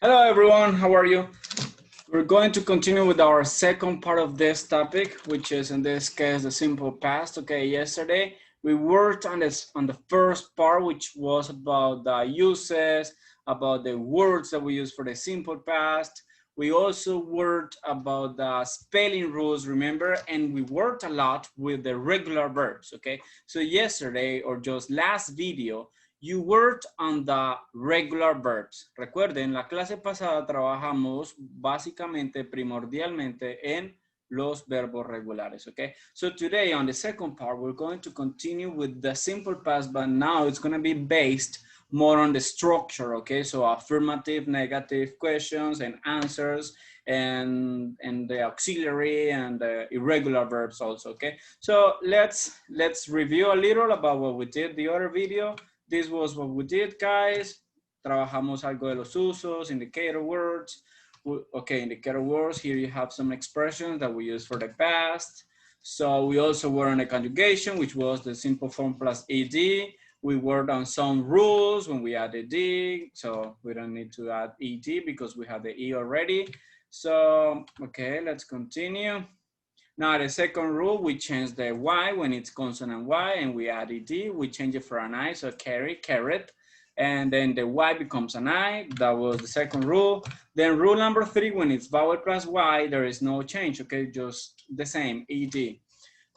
Hello everyone, how are you? We're going to continue with our second part of this topic, which is in this case the simple past. Okay, yesterday we worked on the first part, which was about the uses, about the words that we use for the simple past. We also worked about the spelling rules, remember, and we worked a lot with the regular verbs. Okay, so yesterday or just last video you worked on the regular verbs. Recuerden, la clase pasada trabajamos básicamente, primordialmente en los verbos regulares, okay? So today on the second part, we're going to continue with the simple past, but now it's gonna be based more on the structure, okay? So affirmative, negative questions and answers, and the auxiliary and the irregular verbs also, okay? So let's review a little about what we did the other video. This was what we did, guys. Trabajamos algo de los usos, indicator words. Okay, indicator words, here you have some expressions that we use for the past. So we also worked on the conjugation, which was the simple form plus ed. We worked on some rules when we added d, so we don't need to add ed because we have the e already. So, okay, let's continue. Now the second rule, we change the Y when it's consonant Y and we add ED, we change it for an I, so carrot. And then the Y becomes an I, that was the second rule. Then rule number 3, when it's vowel plus Y, there is no change, okay, just the same, ED.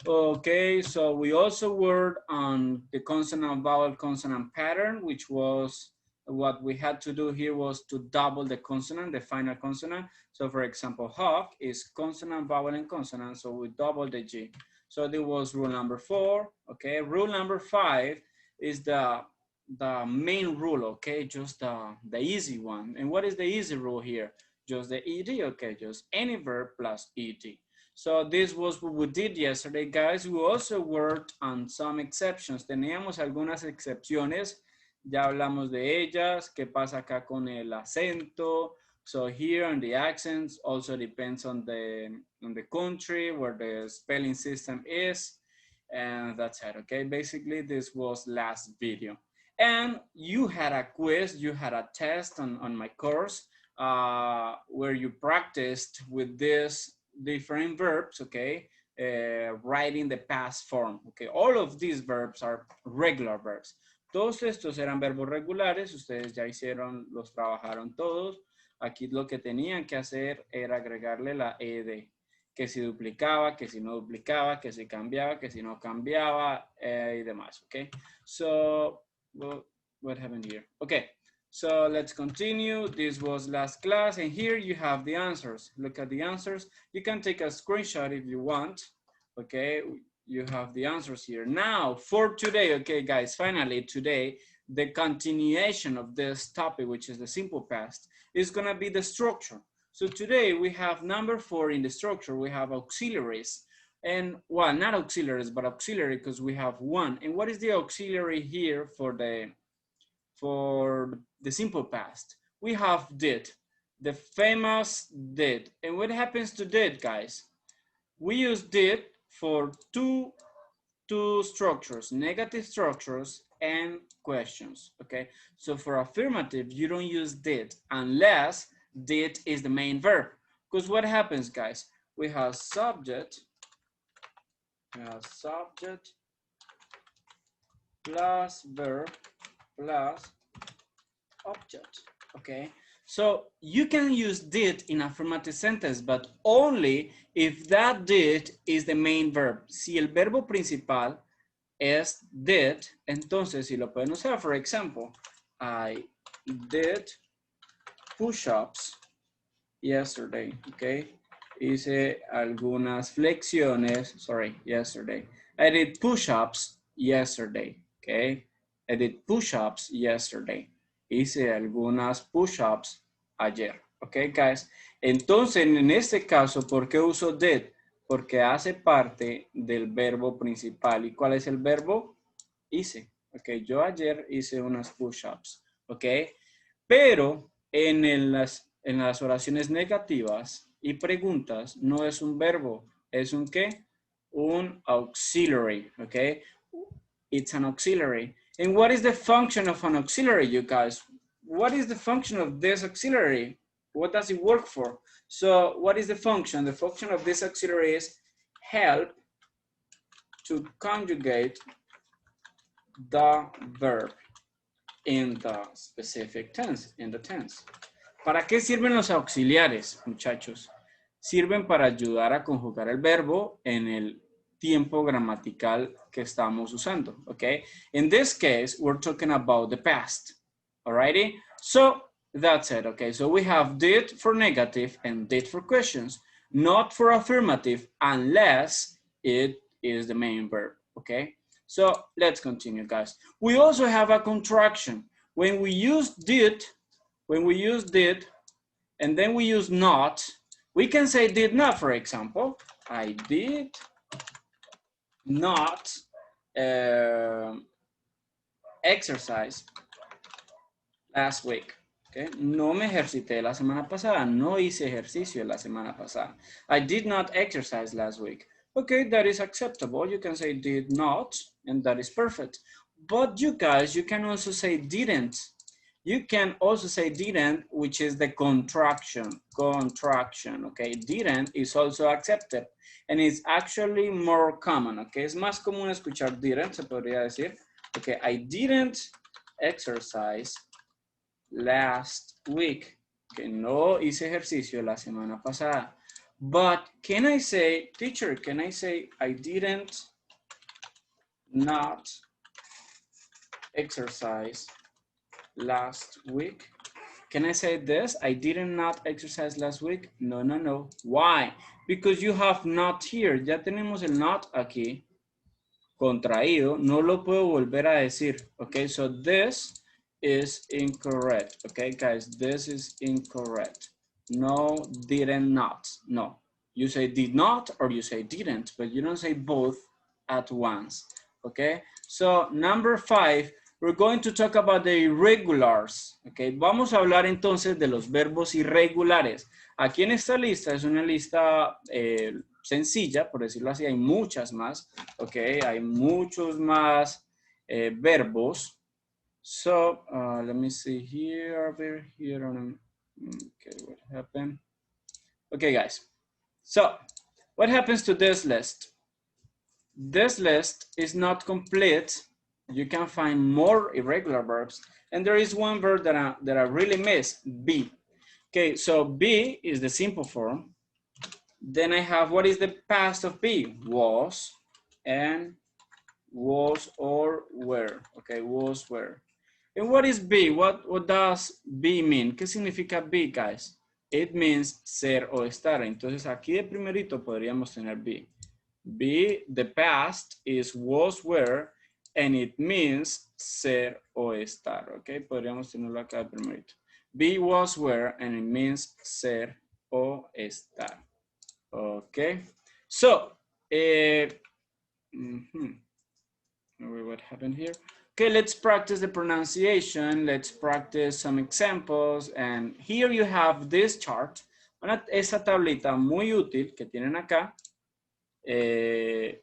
Okay, so we also worked on the consonant vowel consonant pattern, which was what we had to do here was to double the consonant, the final consonant. So for example, hawk is consonant, vowel, and consonant, so we double the G. So this was rule number 4, okay? Rule number 5 is the main rule, okay? Just the easy one. And what is the easy rule here? Just the ED, okay? Just any verb plus ED. So this was what we did yesterday, guys. We also worked on some exceptions. Teníamos algunas excepciones. Ya hablamos de ellas. ¿Qué pasa acá con el acento? So here on the accents also depends on the country where the spelling system is. And that's it, okay? Basically, this was last video. And you had a quiz, you had a test on my course where you practiced with this different verbs, okay? Writing the past form, okay? All of these verbs are regular verbs. Todos estos eran verbos regulares, ustedes ya hicieron, los trabajaron todos. Aquí lo que tenían que hacer era agregarle la ed, que si duplicaba, que si no duplicaba, que si cambiaba, que si no cambiaba, y demás, okay? So, well, what happened here? Okay. So let's continue. This was last class, and here you have the answers. Look at the answers. You can take a screenshot if you want. Okay, you have the answers here. Now for today, okay, guys, finally today, the continuation of this topic, which is the simple past, is gonna be the structure. So today we have number 4 in the structure. We have auxiliaries. And well, not auxiliaries, but auxiliary because we have one. And what is the auxiliary here for the simple past? We have did, the famous did. And what happens to did, guys? We use did for two structures, negative structures and questions, okay? So for affirmative, you don't use did unless did is the main verb. Because what happens, guys? We have subject plus verb plus object, okay? So you can use did in affirmative sentence, but only if that did is the main verb. Si el verbo principal es did, entonces si lo pueden usar. For example, I did push-ups yesterday, okay? Hice algunas flexiones, yesterday. I did push-ups yesterday, okay? I did push-ups yesterday. Hice algunas push-ups ayer, okay, guys? Entonces, en este caso, ¿por qué uso did? Porque hace parte del verbo principal. ¿Y cuál es el verbo? Hice, ok. Yo ayer hice unas push-ups, ok. Pero en las oraciones negativas y preguntas no es un verbo, es un ¿qué? Un auxiliary, ok. It's an auxiliary. And what is the function of an auxiliary, you guys? what is the function of this auxiliary? What does it work for? So what is the function? The function of this auxiliary is help to conjugate the verb in the specific tense, in the tense. ¿Para qué sirven los auxiliares, muchachos? Sirven para ayudar a conjugar el verbo en el tiempo gramatical que estamos usando, okay? In this case, we're talking about the past, alrighty? So, that's it, okay? So we have did for negative and did for questions, not for affirmative unless it is the main verb, okay? So, let's continue, guys. We also have a contraction. When we use did, and then we use not, we can say did not, for example. I did not exercise last week. Okay? No me ejercité la semana pasada. No hice ejercicio la semana pasada. I did not exercise last week. Okay, that is acceptable. You can say did not, and that is perfect. But you guys, you can also say didn't. You can also say didn't, which is the contraction, okay? Didn't is also accepted, and it's actually more common, okay? Es más común escuchar didn't, se podría decir. Okay, I didn't exercise last week. Okay, no hice ejercicio la semana pasada. But can I say, teacher, can I say I didn't not exercise last week? Can I say this? I did not exercise last week. No, no, no. Why? Because you have not here. Ya tenemos el not aquí contraído. No lo puedo volver a decir. Okay, so this is incorrect. Okay, guys, this is incorrect. No, didn't not. No. You say did not or you say didn't, but you don't say both at once. Okay, so number 5. We're going to talk about the irregulars, okay? Vamos a hablar entonces de los verbos irregulares. Aquí en esta lista es una lista sencilla, por decirlo así, hay muchas más, okay? Hay muchos más verbos. So, let me see here, over here. Okay, what happened? Okay, guys. So, what happens to this list? This list is not complete. You can find more irregular verbs. And there is one verb that I really miss, be. Okay, so be is the simple form. Then I have, what is the past of be? Was, and was or were. Okay, was, were. And what is be? What does be mean? ¿Qué significa be, guys? It means ser o estar. Entonces aquí de primerito podríamos tener be. Be, the past is was, were, and it means ser o estar, okay? Podríamos tenerlo acá de primerito. Be, was, were, and it means ser o estar, okay? So, what happened here? Okay, let's practice the pronunciation. Let's practice some examples. And here you have this chart. Esta tablita muy útil que tienen acá.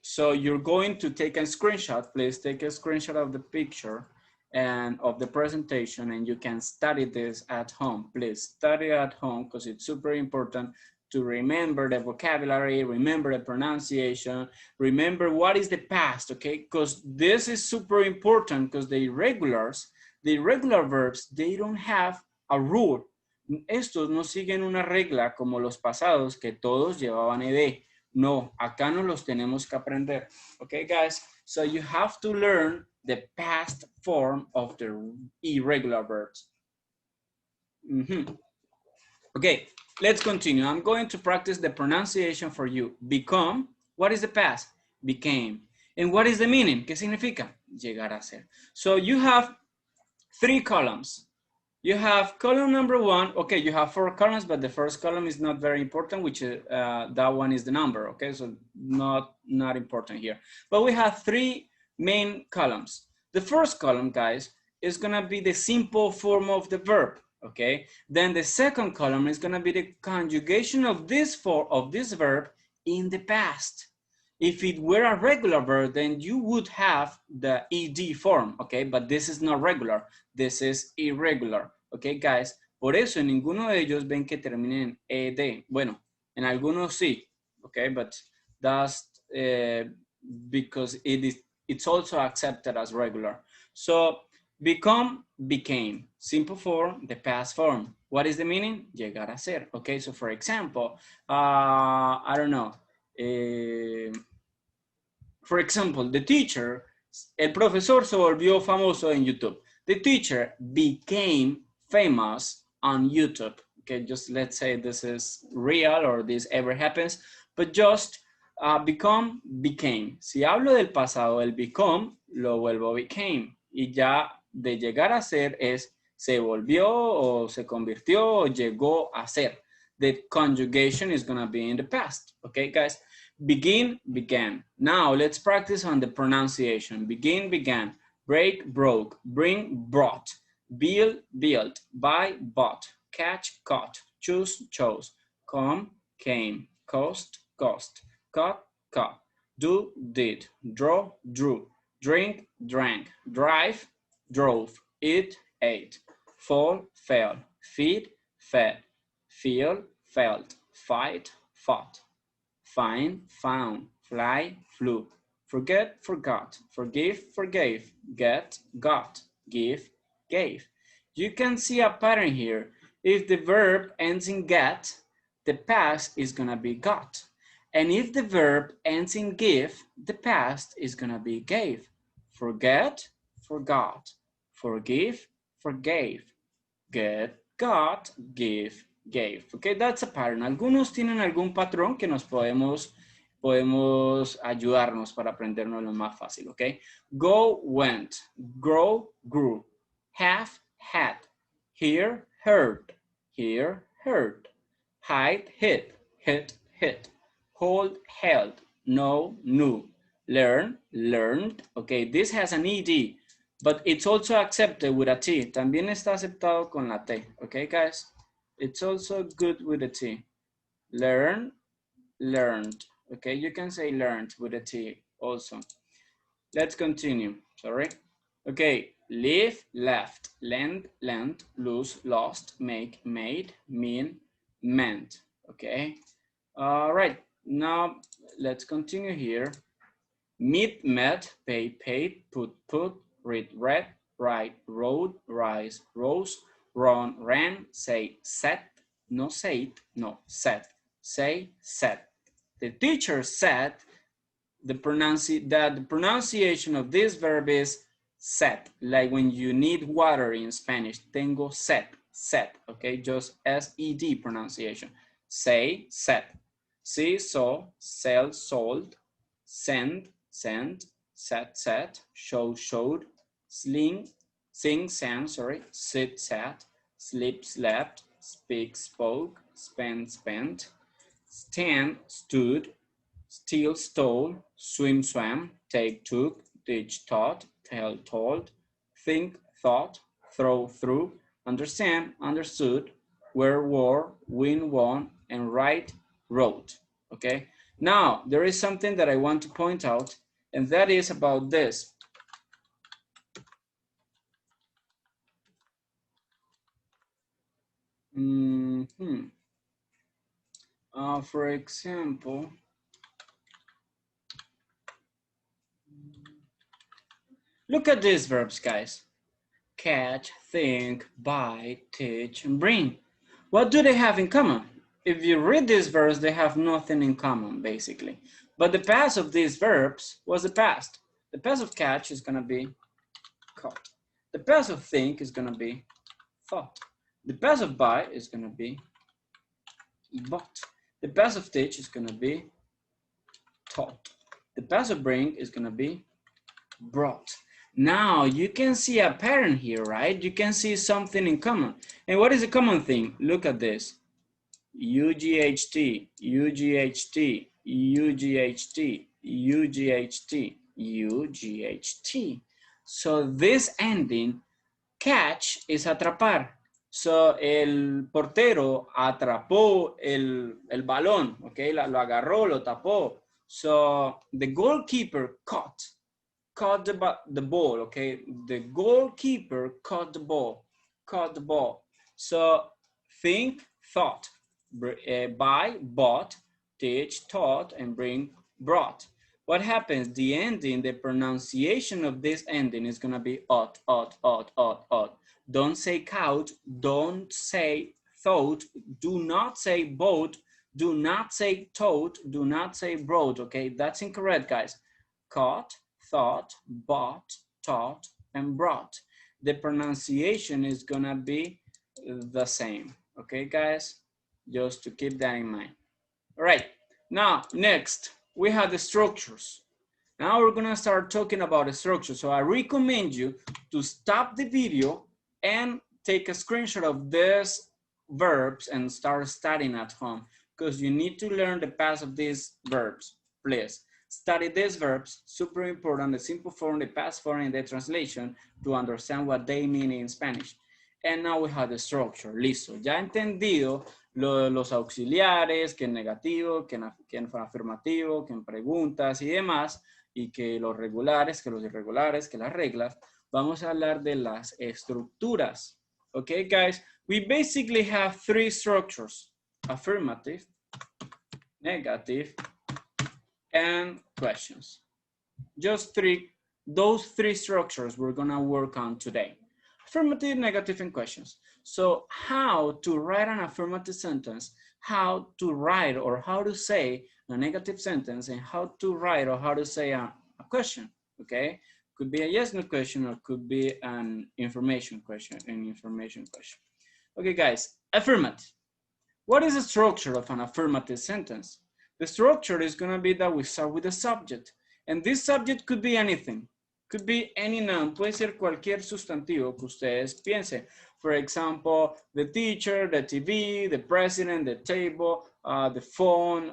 So you're going to take a screenshot. Please take a screenshot of the picture and of the presentation, and you can study this at home. Please study at home because it's super important to remember the vocabulary, remember the pronunciation, remember what is the past, okay? Because this is super important because the irregular verbs, they don't have a rule. Estos no siguen una regla como los pasados que todos llevaban ed. No, acá no los tenemos que aprender. Okay, guys? So you have to learn the past form of the irregular verbs. Okay, let's continue. I'm going to practice the pronunciation for you. Become, what is the past? Became. And what is the meaning? ¿Qué significa? Llegar a ser. So you have 3 columns. You have column number 1. Okay, you have 4 columns, but the first column is not very important, which is, that one is the number. Okay, so not important here. But we have 3 main columns. The first column, guys, is gonna be the simple form of the verb. Okay, then the second column is gonna be the conjugation of this verb in the past. If it were a regular verb, then you would have the ed form, okay? But this is not regular, this is irregular, Ok, guys. Por eso en ninguno de ellos ven que terminen en ed. Bueno, en algunos sí. Ok, but that's because it's also accepted as regular. So, become, became. Simple form, the past form. What is the meaning? Llegar a ser. Okay, so for example, I don't know. For example, the teacher, el profesor se volvió famoso en YouTube. The teacher became famous on YouTube. Okay, just let's say this is real or this ever happens, but just become, became. Si hablo del pasado, el become, lo vuelvo became. Y ya de llegar a ser es se volvió o se convirtió o llegó a ser. The conjugation is going to be in the past. Okay, guys? Begin, began. Now let's practice on the pronunciation. Begin, began. Break, broke. Bring, brought. Build, built. Buy, bought. Catch, caught. Choose, chose. Come, came. Cost, cost. Cut, cut. Do, did. Draw, drew. Drink, drank. Drive, drove. Eat, ate. Fall, fell. Feed, fed. Feel, felt. Fight, fought. Find, found, fly, flew. Forget, forgot. Forgive, forgave. Get, got. Give, gave. You can see a pattern here. If the verb ends in get, the past is gonna be got. And if the verb ends in give, the past is gonna be gave. Forget, forgot. Forgive, forgave. Get, got, give, gave. Okay, that's a pattern. Algunos tienen algún patrón que nos podemos ayudarnos para aprendernos lo más fácil, okay? Go, went. Grow, grew. Have, had. Hear, heard. Hear, heard. Hide, hid. Hit, hit. Hold, held. Know, knew. Learn, learned. Okay, this has an ed. But it's also accepted with a T. También está aceptado con la T. Okay, guys? It's also good with a T. Learn, learned. Okay, you can say learned with a T also. Let's continue. Sorry. Okay, leave, left. Lend, lent. Lose, lost. Make, made. Mean, meant. Okay. All right. Now, let's continue here. Meet, met, pay, paid, put, put, read, read, write, wrote, rise, rose, run, ran, say, set, no said, no, said, say, said. The teacher said the pronunciation of this verb is set, like when you need water in Spanish, tengo sed, set, okay, just S-E-D pronunciation. Say, set. See, saw, sell, sold, send, sent, set, set, show, showed, sling, sing, sang, sorry, sit, sat, sleep, slept, speak, spoke, spend, spent, stand, stood, steal, stole, swim, swam, take, took, teach, taught, tell, told, think, thought, throw, through, understand, understood, wear, wore, win, won, and write, wrote. Okay. Now, there is something that I want to point out, and that is about this. For example, look at these verbs, guys. Catch, think, buy, teach, and bring. What do they have in common? If you read these verbs, they have nothing in common, basically. But the past of these verbs was the past. The past of catch is going to be caught. The past of think is going to be thought. The past of buy is going to be bought. The past of teach is going to be taught. The past of bring is going to be brought. Now you can see a pattern here, right? You can see something in common. And what is the common thing? Look at this. UGHT, UGHT, UGHT, UGHT, UGHT. So this ending, catch, is atrapar. So el portero atrapó el balón, okay? Lo agarró, lo tapó. So the goalkeeper caught the ball, okay? The goalkeeper caught the ball, So think, thought, buy, bought, teach, taught, and bring, brought. What happens? The ending, the pronunciation of this ending is gonna be ought, ought, ought, ought, ought. Don't say couch, don't say thought, do not say boat, do not say tote, do not say broad, okay? That's incorrect, guys. Caught, thought, bought, taught, and brought. The pronunciation is gonna be the same, okay, guys? Just to keep that in mind. All right, now, next, we have the structures. Now we're gonna start talking about the structure. So I recommend you to stop the video and take a screenshot of these verbs and start studying at home because you need to learn the past of these verbs, please. Study these verbs, super important, the simple form, the past form, and the translation to understand what they mean in Spanish. And now we have the structure, listo. Ya entendido los auxiliares, que en negativo, que en afirmativo, que en preguntas y demás, y que los regulares, que los irregulares, que las reglas, vamos a hablar de las estructuras. Okay, guys, we basically have three structures: affirmative, negative, and questions. Just those three structures we're gonna work on today. Affirmative, negative, and questions. So how to write an affirmative sentence, how to write or how to say a negative sentence, and how to write or how to say a question, okay? Could be a yes, no question, or could be an information question, Okay, guys, affirmative. What is the structure of an affirmative sentence? The structure is gonna be that we start with the subject. And this subject could be anything. Could be any noun. Puede ser cualquier sustantivo que ustedes piensen. For example, the teacher, the TV, the president, the table, the phone,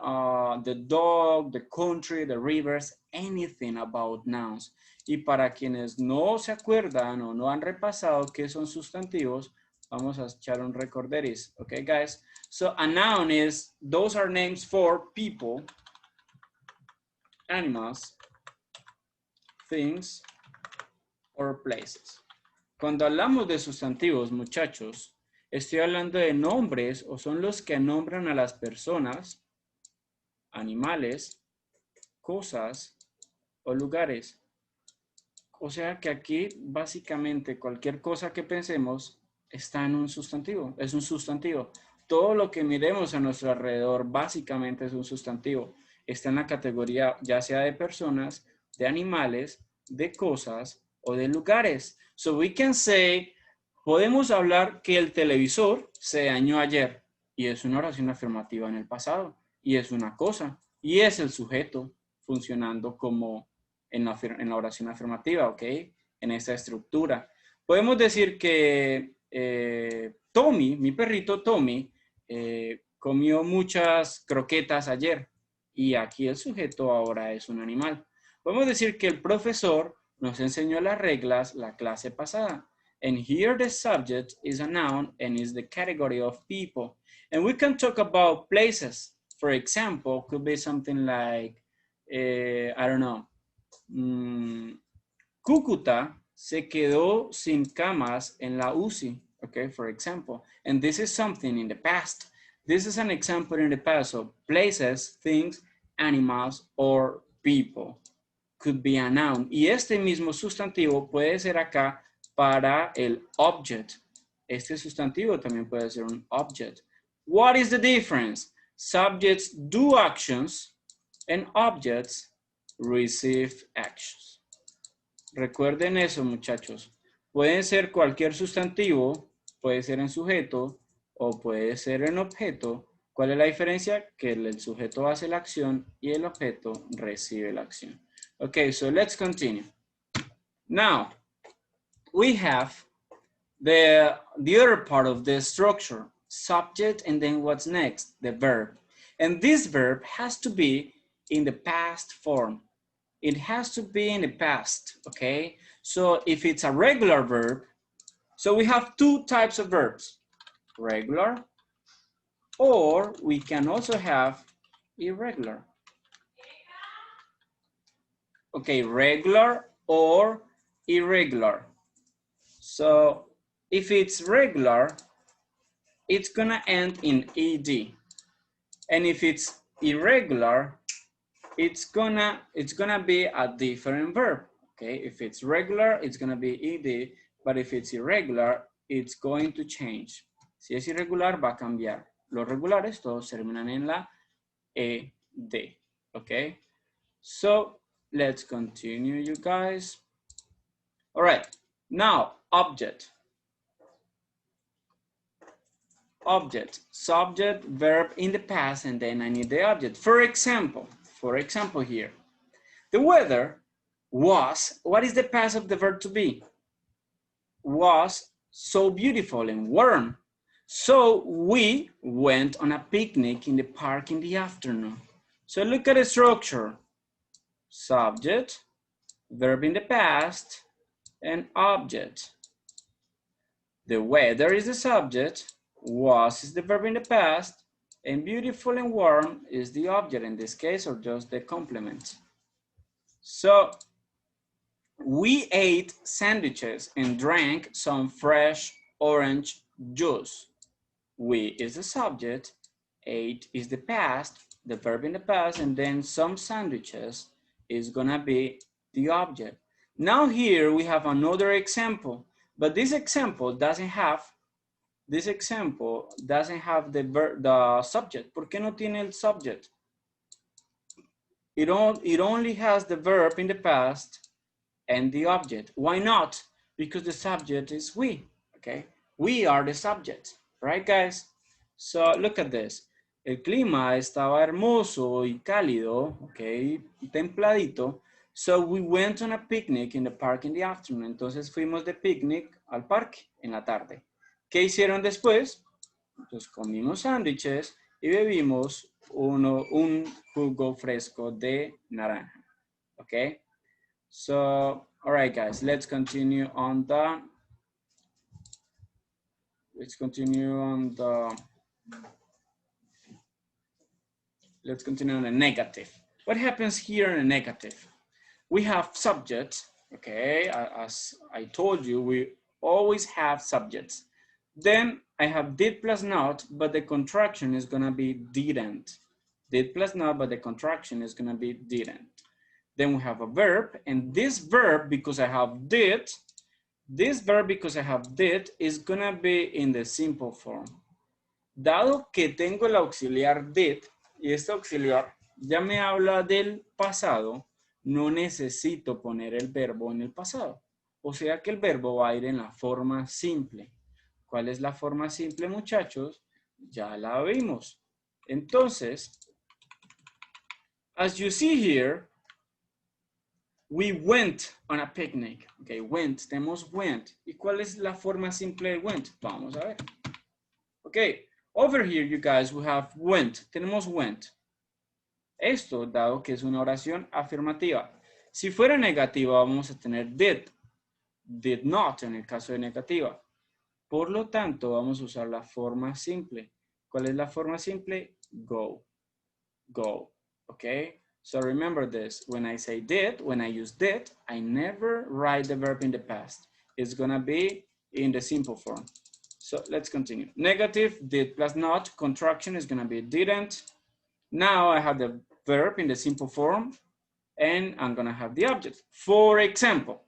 the dog, the country, the rivers, anything about nouns. Y para quienes no se acuerdan o no han repasado qué son sustantivos, vamos a echar un recorderis. Okay, guys? So a noun is, those are names for people, animals, things, or places. Cuando hablamos de sustantivos, muchachos, estoy hablando de nombres o son los que nombran a las personas, animales, cosas o lugares. O sea que aquí básicamente cualquier cosa que pensemos está en un sustantivo, es un sustantivo. Todo lo que miremos a nuestro alrededor básicamente es un sustantivo. Está en la categoría ya sea de personas, de animales, de cosas o de lugares. So we can say, podemos hablar que el televisor se dañó ayer y es una oración afirmativa en el pasado y es una cosa y es el sujeto funcionando como en la oración afirmativa, ¿ok? En esta estructura. Podemos decir que Tommy, mi perrito Tommy, comió muchas croquetas ayer y aquí el sujeto ahora es un animal. Podemos decir que el profesor nos enseñó las reglas la clase pasada. And here the subject is a noun and is the category of people. And we can talk about places. For example, could be something like, I don't know, Cúcuta se quedó sin camas en la UCI, okay, for example. And this is something in the past. This is an example in the past of places, things, animals, or people. Could be a noun. Y este mismo sustantivo puede ser acá para el object. Este sustantivo también puede ser un object. What is the difference? Subjects do actions and objects receive actions. Recuerden eso, muchachos. Pueden ser cualquier sustantivo, puede ser en sujeto o puede ser en objeto. ¿Cuál es la diferencia? Que el sujeto hace la acción y el objeto recibe la acción. Okay, so let's continue. Now, we have the other part of the structure, subject, and then what's next? The verb. And this verb has to be in the past form. It has to be in the past, okay? So if it's a regular verb, so we have two types of verbs, regular, or we can also have irregular. Okay, regular or irregular. So if it's regular, it's gonna end in ed. And if it's irregular, it's gonna be a different verb. Okay, if it's regular, it's gonna be ed, but if it's irregular, it's going to change. Si es irregular, va a cambiar. Los regulares todos terminan en la ed. Okay, so let's continue, you guys. All right, now object. Object, subject, verb in the past, and then I need the object. For example here, the weather was, what is the past of the verb to be? Was so beautiful and warm. So we went on a picnic in the park in the afternoon. So look at the structure. Subject, verb in the past, and object. The weather is the subject, was is the verb in the past, and beautiful and warm is the object in this case, or just the complement. So we ate sandwiches and drank some fresh orange juice. We is the subject, ate is the past, the verb in the past, and then some sandwiches is gonna be the object. Now here we have another example, but this example doesn't have the subject. ¿Por qué no tiene el subject? It only has the verb in the past and the object. Why not? Because the subject is we, okay? We are the subject, right, guys? So look at this. El clima estaba hermoso y cálido, okay, templadito. So we went on a picnic in the park in the afternoon. Entonces fuimos de picnic al parque en la tarde. ¿Qué hicieron después? Entonces comimos sándwiches y bebimos un jugo fresco de naranja, okay? So, all right, guys, let's continue on the negative. What happens here in a negative? We have subject, okay? As I told you, we always have subjects. Then I have did plus not, but the contraction is gonna be didn't. Did plus not, but the contraction is gonna be didn't. Then we have a verb, and this verb, because I have did, is gonna be in the simple form. Dado que tengo el auxiliar did, y este auxiliar ya me habla del pasado, no necesito poner el verbo en el pasado. O sea que el verbo va a ir en la forma simple. ¿Cuál es la forma simple, muchachos? Ya la vimos. Entonces, as you see here, we went on a picnic. Okay, went, tenemos went. ¿Y cuál es la forma simple de went? Vamos a ver. Okay, over here, you guys, we have went. Tenemos went. Esto, dado que es una oración afirmativa. Si fuera negativa, vamos a tener did not en el caso de negativa. Por lo tanto, vamos a usar la forma simple. ¿Cuál es la forma simple? Go. Go. Okay? So remember this. When I say did, when I use did, I never write the verb in the past. It's going to be in the simple form. So let's continue. Negative, did plus not. Contraction is going to be didn't. Now I have the verb in the simple form, and I'm going to have the object. For example.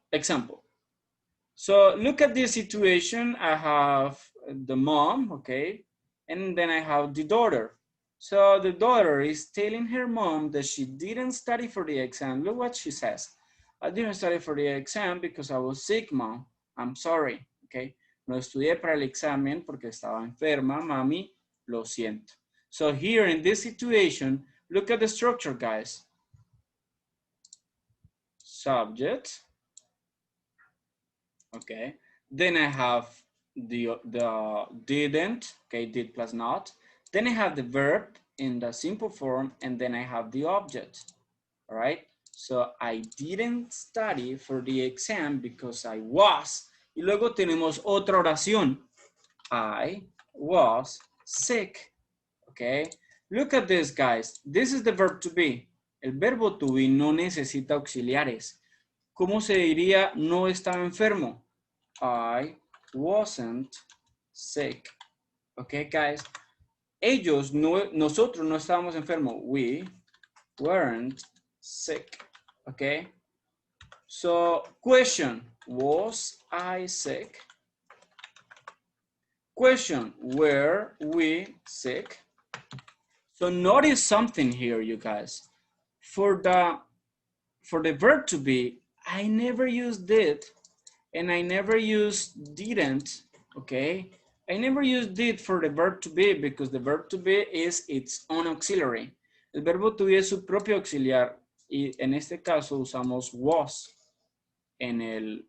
So look at this situation. I have the mom, okay? And then I have the daughter. So the daughter is telling her mom that she didn't study for the exam. Look what she says. I didn't study for the exam because I was sick, mom. I'm sorry, okay? No estudié para el examen porque estaba enferma, mami. Lo siento. So here in this situation, look at the structure, guys. Subject. Okay, then I have the didn't, okay, did plus not. Then I have the verb in the simple form, and then I have the object, all right? So I didn't study for the exam because I was. Y luego tenemos otra oración. I was sick, okay? Look at this, guys. This is the verb to be. El verbo to be no necesita auxiliares. ¿Cómo se diría no estaba enfermo? I wasn't sick. Okay, guys. Ellos, no, nosotros no estábamos enfermos. We weren't sick. Okay. So, question, was I sick? Question, were we sick? So notice something here, you guys. For the verb to be, I never use did and I never use didn't, okay? I never use did for the verb to be because the verb to be is its own auxiliary. El verbo to be es su propio auxiliar y en este caso usamos was en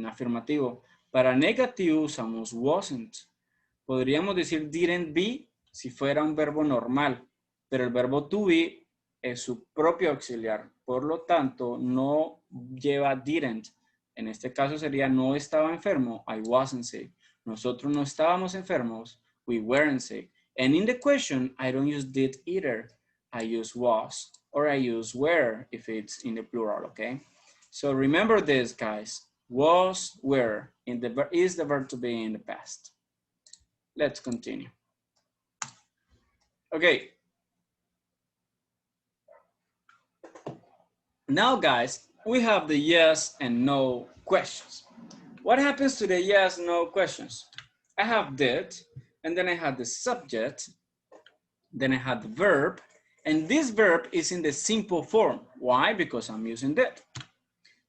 afirmativo. Para negativo usamos wasn't. Podríamos decir didn't be si fuera un verbo normal, pero el verbo to be es su propio auxiliar. Por lo tanto, no lleva didn't. En este caso sería no estaba enfermo, I wasn't sick. Nosotros no estábamos enfermos, we weren't sick. And in the question, I don't use did either. I use was or I use were if it's in the plural, okay? So remember this, guys. Was, were, is the verb to be in the past. Let's continue. Okay. Now, guys, we have the yes and no questions. What happens to the yes, no questions? I have did, and then I have the subject, then I have the verb, and this verb is in the simple form. Why? Because I'm using did.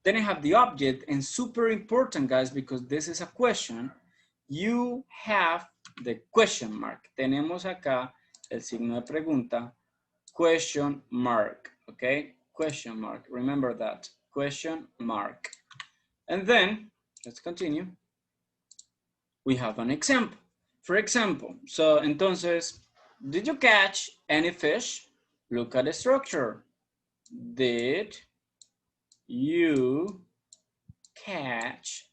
Then I have the object, and super important, guys, because this is a question, you have the question mark. Tenemos acá el signo de pregunta, question mark, okay? Question mark, remember that, question mark. And then, let's continue. We have an example. For example, so entonces, did you catch any fish? Look at the structure. Did you catch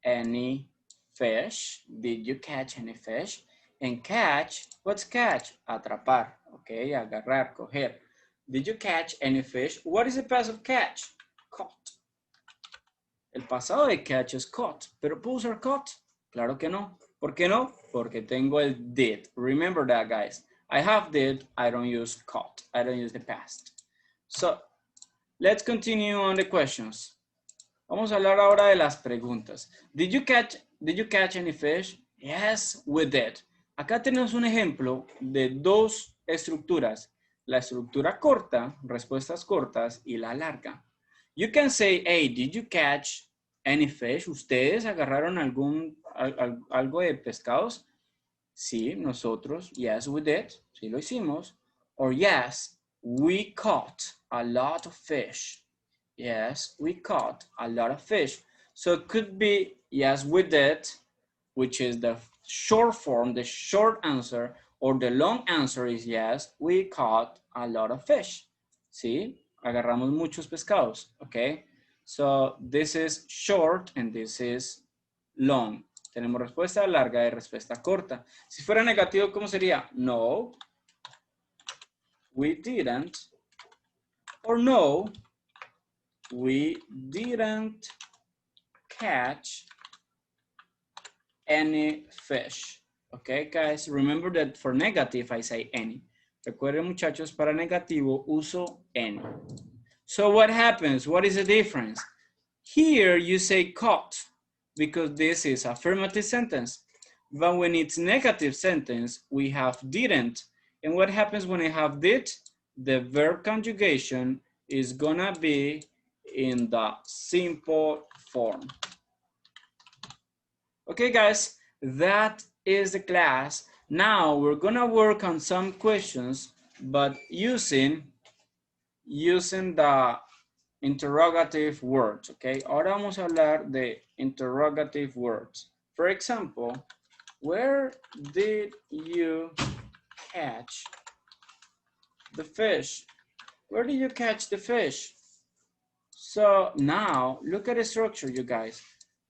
any fish? Did you catch any fish? And catch, what's catch? Atrapar, okay, agarrar, coger. Did you catch any fish? What is the past of catch? Caught. El pasado de catch es caught, pero ¿puedo usar caught? Claro que no. ¿Por qué no? Porque tengo el did. Remember that, guys. I have did, I don't use caught. I don't use the past. So, let's continue on the questions. Vamos a hablar ahora de las preguntas. Did you catch any fish? Yes, we did. Acá tenemos un ejemplo de dos estructuras. La estructura corta, respuestas cortas, y la larga. You can say, hey, did you catch any fish? ¿Ustedes agarraron algo de pescados? Sí, nosotros. Yes, we did. Sí, lo hicimos. Or yes, we caught a lot of fish. Yes, we caught a lot of fish. So it could be, yes, we did, which is the short form, the short answer, or the long answer is yes, we caught a lot of fish. ¿Sí? Agarramos muchos pescados, okay? So this is short and this is long. Tenemos respuesta larga y respuesta corta. Si fuera negativo, ¿cómo sería? No, we didn't, or no, we didn't catch any fish. Okay, guys, remember that for negative, I say any. Recuerden, muchachos, para negativo, uso any. So what happens? What is the difference? Here, you say caught, because this is affirmative sentence. But when it's negative sentence, we have didn't. And what happens when I have did? The verb conjugation is gonna be in the simple form. Okay, guys, that is the class. Now we're gonna work on some questions, but using the interrogative words, okay? Ahora vamos a hablar de interrogative words. For example, where did you catch the fish? Where did you catch the fish? So now look at the structure, you guys.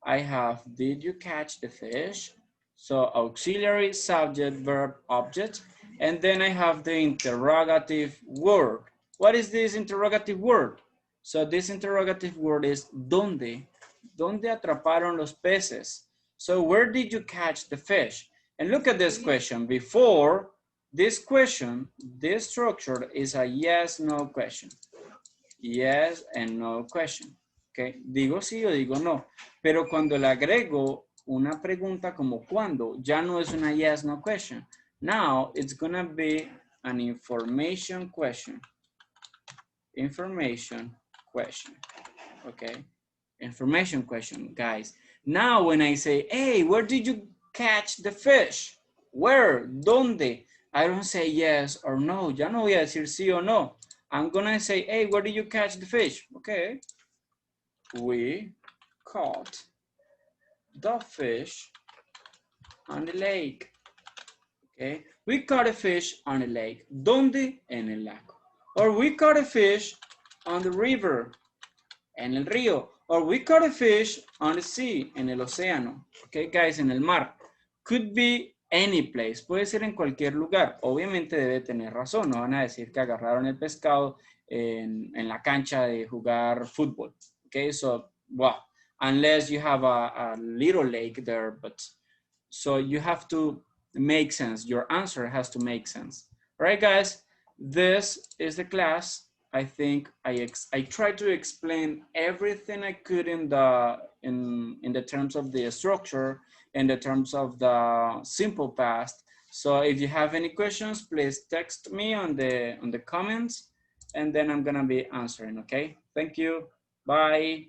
I have, did you catch the fish? So auxiliary, subject, verb, object. And then I have the interrogative word. What is this interrogative word? So this interrogative word is ¿dónde? ¿Dónde atraparon los peces? So where did you catch the fish? And look at this question. Before this question, this structure is a yes, no question. Yes and no question. Okay. Digo sí o digo no. Pero cuando le agrego una pregunta como cuándo, ya no es una yes, no question. Now it's gonna be an information question. Information question. Okay. Information question, guys. Now when I say, hey, where did you catch the fish? Where? ¿Dónde? I don't say yes or no. Ya no voy a decir sí o no. I'm gonna say, hey, where did you catch the fish? Okay. We caught the fish on the lake. Okay. We caught a fish on the lake. ¿Dónde? En el lago. Or we caught a fish on the river. En el río. Or we caught a fish on the sea. En el océano. Okay, guys, en el mar. Could be any place. Puede ser en cualquier lugar. Obviamente debe tener razón. No van a decir que agarraron el pescado en la cancha de jugar fútbol. Okay, so, well, unless you have a little lake there, but so you have to make sense. Your answer has to make sense. All right, guys, this is the class. I think I tried to explain everything I could in the terms of the structure, in the terms of the simple past. So if you have any questions, please text me on the comments, and then I'm gonna be answering. Okay, thank you. Bye.